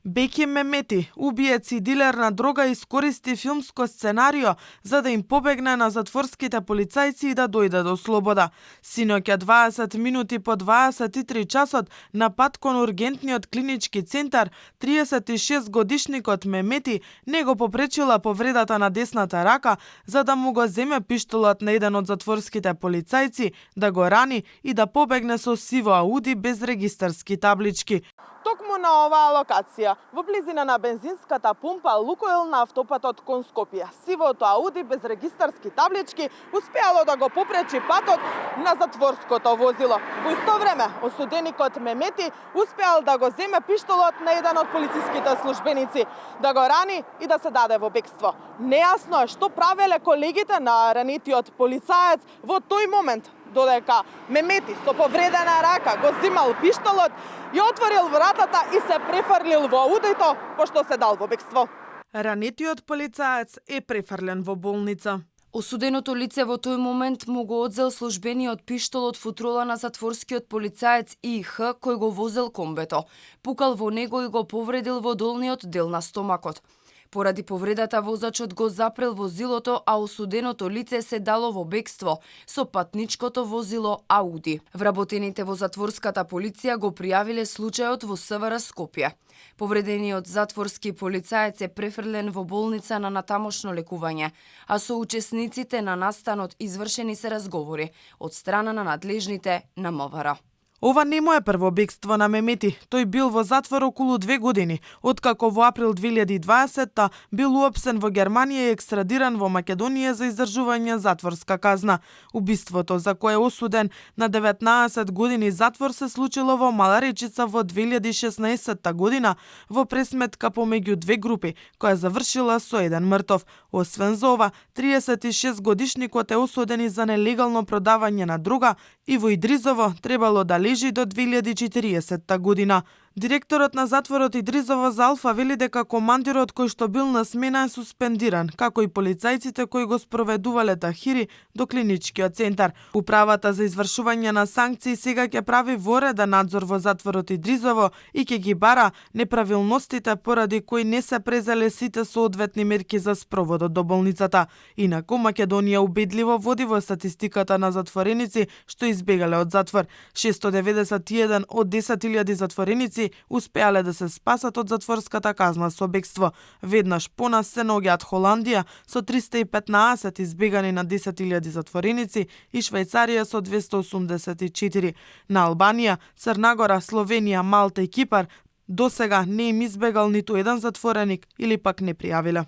Беки Мемети, убиец и дилер на дрога, искористи филмско сценарио за да им побегне на затворските полицајци и да дојде до слобода. Синоќа 20 минути по 23 часот на пат кон ургентниот клинички центар, 36 годишникот Мемети не го попречила повредата на десната рака за да му го земе пиштолот на еден од затворските полицајци, да го рани и да побегне со сиво Ауди без регистарски таблички. Токму на оваа локација, во близина на бензинската пумпа Лукойл на автопатот кон Скопје, сивото Ауди без регистарски таблички успеало да го попречи патот на затворското возило. Во исто време, осуденикот Мемети успеал да го земе пиштолот на еден од полициските службеници, да го рани и да се даде во бегство. Нејасно е што правеле колегите на ранетиот полицаец во тој момент, додека Мемети со повредена рака го земал пиштолот и отворил вратата и се префрлил во Аудито, пошто се дал во бегство. Ранетиот полицаец е префрлен во болница. Осуденото лице во тој момент му го одзел службениот пиштол од футрола на затворскиот полицаец ИХ кој го возел комбето. Пукал во него и го повредил во долниот дел на стомакот. Поради повредата возачот го запрел возилото, а осуденото лице се дало во бегство со патничкото возило Ауди. Вработените во затворската полиција го пријавиле случајот во СВР Скопје. Повредениот затворски полицаец е префрлен во болница на натамошно лекување, а со учесниците на настанот извршени се разговори од страна на надлежните на МВР. Ова не му е прво бегство на Мемети. Тој бил во затвор околу 2 години, откако во април 2020 бил уапсен во Германија и екстрадиран во Македонија за издржување затворска казна. Убиството, за кое е осуден на 19 години затвор, се случило во Мала Речица во 2016 година во пресметка помеѓу две групи, која завршила со еден мртов. Освен за ова, 36 годишникот е осуден и за нелегално продавање на дрога и во Идризово требало да лежи до 2040 година. Директорот на затворот Идризово за Алфа вели дека командирот кој што бил на смена е суспендиран, како и полицајците кои го спроведувале тахири до клиничкиот центар. Управата за извршување на санкции сега ќе прави вореден надзор во затворот Идризово и ќе ги бара неправилностите поради кои не се презеле сите соодветни мерки за спроводот до болницата. Инаку Македонија убедливо води во статистиката на затвореници што избегале од затвор. 691 од 10.000 затвореници успеале да се спасат од затворската казна со бегство. Веднаш понас се наоѓаат Холандија со 315 избегани на 10.000 затвореници и Швајцарија со 284. На Албанија, Црнагора, Словенија, Малта и Кипар досега не им избегал ниту еден затвореник или пак не пријавиле.